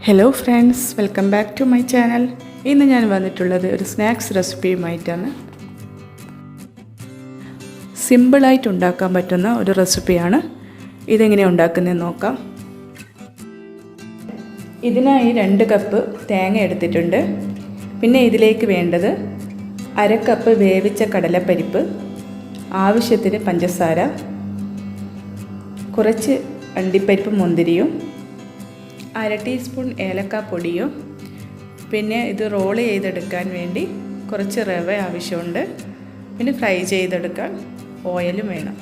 Hello friends, welcome back to my channel. ഇന്ന് ഞാൻ വന്നിട്ടുള്ളത് ഒരു സ്നാക്സ് റെസിപ്പിയുമായിട്ടാണ്. സിമ്പിളായിട്ട് ഉണ്ടാക്കാൻ പറ്റുന്ന ഒരു റെസിപ്പിയാണ്. ഇതെങ്ങനെയാണ് ഉണ്ടാക്കുന്നതെന്ന് നോക്കാം. ഇതിനായി 2 കപ്പ് തേങ്ങ എടുത്തിട്ടുണ്ട്. പിന്നെ ഇതിലേക്ക് വേണ്ടത് 1/2 കപ്പ് വേവിച്ച കടലപ്പരിപ്പ്, ആവശ്യത്തിന് പഞ്ചസാര, കുറച്ച് അണ്ടിപ്പരിപ്പ് മുന്തിരിയും, 1/2 ടീസ്പൂൺ ഏലക്കാപ്പൊടിയും, പിന്നെ ഇത് റോൾ ചെയ്തെടുക്കാൻ വേണ്ടി കുറച്ച് റവ ആവശ്യമുണ്ട്. പിന്നെ ഫ്രൈ ചെയ്തെടുക്കാൻ ഓയിലും വേണം.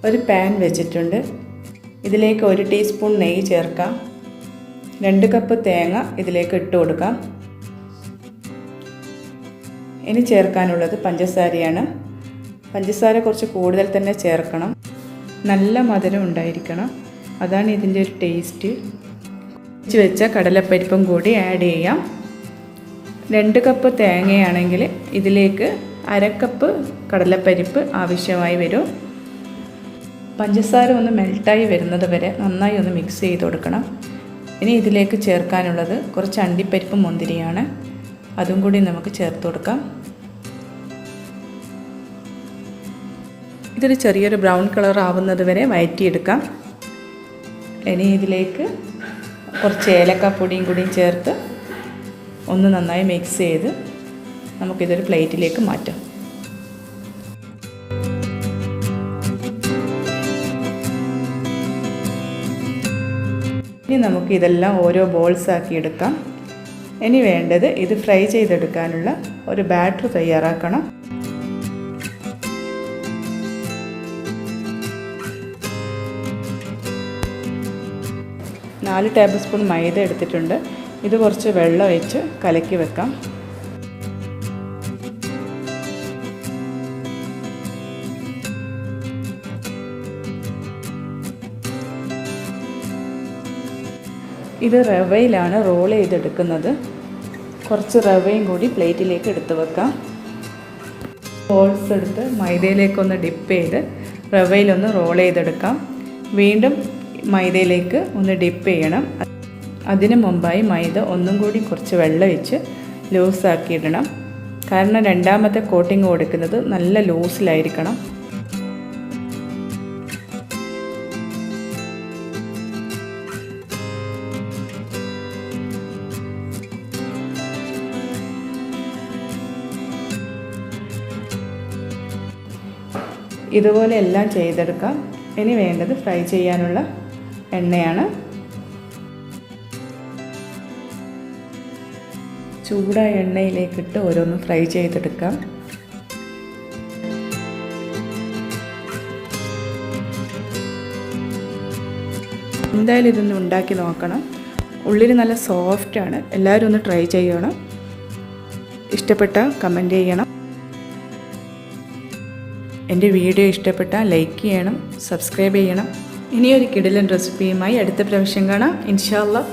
ഒരു പാൻ വെച്ചിട്ടുണ്ട്. ഇതിലേക്ക് 1 ടീസ്പൂൺ നെയ്യ് ചേർക്കാം. 2 കപ്പ് തേങ്ങ ഇതിലേക്ക് ഇട്ട് കൊടുക്കാം. ഇനി ചേർക്കാനുള്ളത് പഞ്ചസാരയാണ്. പഞ്ചസാര കുറച്ച് കൂടുതൽ തന്നെ ചേർക്കണം. നല്ല മധുരം ഉണ്ടായിരിക്കണം, അതാണ് ഇതിൻ്റെ ഒരു ടേസ്റ്റ്. വെച്ച കടലപ്പരിപ്പും കൂടി ആഡ് ചെയ്യാം. 2 കപ്പ് തേങ്ങയാണെങ്കിൽ ഇതിലേക്ക് 1/2 കപ്പ് കടലപ്പരിപ്പ് ആവശ്യമായി വരും. പഞ്ചസാര ഒന്ന് മെൽട്ടായി വരുന്നത് വരെ നന്നായി ഒന്ന് മിക്സ് ചെയ്ത് കൊടുക്കണം. ഇനി ഇതിലേക്ക് ചേർക്കാനുള്ളത് കുറച്ച് അണ്ടിപ്പരിപ്പ് മുന്തിരിയാണ്. അതും കൂടി നമുക്ക് ചേർത്ത് കൊടുക്കാം. ഇതൊരു ചെറിയൊരു ബ്രൗൺ കളർ ആവുന്നത് വരെ വഴറ്റിയെടുക്കാം. ഇനി ഇതിലേക്ക് കുറച്ച് ഏലക്കാപ്പൊടിയും കൂടിയും ചേർത്ത് ഒന്ന് നന്നായി മിക്സ് ചെയ്ത് നമുക്കിതൊരു പ്ലേറ്റിലേക്ക് മാറ്റാം. ഇനി നമുക്ക് ഇതെല്ലാം ഓരോ ബോൾസ് ആക്കി എടുക്കാം. ഇനി വേണ്ടത് ഇത് ഫ്രൈ ചെയ്തെടുക്കാനുള്ള ഒരു ബാറ്റർ തയ്യാറാക്കണം. 4 ടേബിൾ സ്പൂൺ മൈദ എടുത്തിട്ടുണ്ട്. ഇത് കുറച്ച് വെള്ളം ഒഴിച്ച് കലക്കി വെക്കാം. ഇത് റവയിലാണ് റോൾ ചെയ്തെടുക്കുന്നത്. കുറച്ച് റവയും കൂടി പ്ലേറ്റിലേക്ക് എടുത്ത് വെക്കാം. ബോൾസ് എടുത്ത് മൈദയിലേക്കൊന്ന് ഡിപ്പ് ചെയ്ത് റവയിലൊന്ന് റോൾ ചെയ്തെടുക്കാം. വീണ്ടും മൈദയിലേക്ക് ഒന്ന് ഡിപ്പ് ചെയ്യണം. അതിന് മുമ്പായി മൈദ ഒന്നും കൂടി കുറച്ച് വെള്ളം ഒഴിച്ച് ലൂസാക്കി ഇടണം. കാരണം രണ്ടാമത്തെ കോട്ടിങ് കൊടുക്കുന്നത് നല്ല ലൂസിലായിരിക്കണം. ഇതുപോലെ എല്ലാം ചെയ്തെടുക്കാം. ഇനി വേണ്ടത് ഫ്രൈ ചെയ്യാനുള്ള എണ്ണയാണ്. ചൂടായ എണ്ണയിലേക്കിട്ട് ഓരോന്ന് ഫ്രൈ ചെയ്തെടുക്കാം. എന്തായാലും ഇതൊന്ന് ഉണ്ടാക്കി നോക്കണം. ഉള്ളിൽ നല്ല സോഫ്റ്റാണ്. എല്ലാവരും ഒന്ന് ട്രൈ ചെയ്യണം. ഇഷ്ടപ്പെട്ടാൽ കമൻറ്റ് ചെയ്യണം. എൻ്റെ വീഡിയോ ഇഷ്ടപ്പെട്ടാൽ ലൈക്ക് ചെയ്യണം, സബ്സ്ക്രൈബ് ചെയ്യണം. ഇനിയൊരു കിടിലൻ റെസിപ്പിയുമായി അടുത്ത പ്രാവശ്യം കാണാം, ഇൻഷാ അല്ലാഹ്.